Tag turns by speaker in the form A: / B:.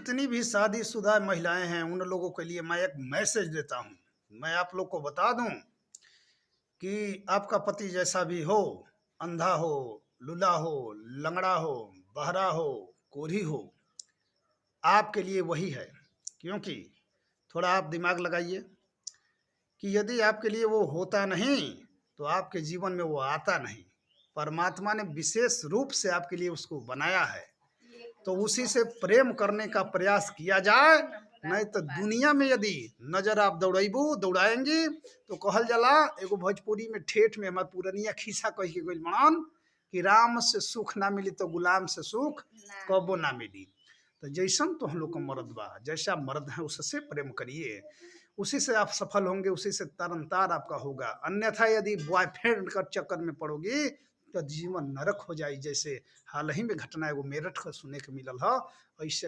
A: जितनी भी शादीशुदा महिलाएं हैं उन लोगों के लिए मैं एक मैसेज देता हूं। मैं आप लोग को बता दूं कि आपका पति जैसा भी हो, अंधा हो, लूला हो, लंगड़ा हो, बहरा हो, कोढ़ी हो, आपके लिए वही है। क्योंकि थोड़ा आप दिमाग लगाइए कि यदि आपके लिए वो होता नहीं तो आपके जीवन में वो आता नहीं। परमात्मा ने विशेष रूप से आपके लिए उसको बनाया है, तो उसी से प्रेम करने का प्रयास किया जाए। नहीं तो दुनिया में यदि नजर आप दौड़ेबू दौड़ाएंगी तो कहल जाला, एगो भोजपुरी में ठेठ में हमार पुरनिया खिस्सा कह के गइल बड़न कि राम से सुख ना मिली तो गुलाम से सुख कबो ना मिली। तो जैसन तो हम लोग का मर्द बा, जैसा मर्द है उससे प्रेम करिए, उसी से आप सफल होंगे, उसी से तरनतार आपका होगा। अन्यथा यदि बॉयफ्रेंड का चक्कर में पड़ोगी तो जीवन नरक हो जाए। जैसे हाल ही में घटना एगो मेरठ का सुने के मिलल है, ऐसे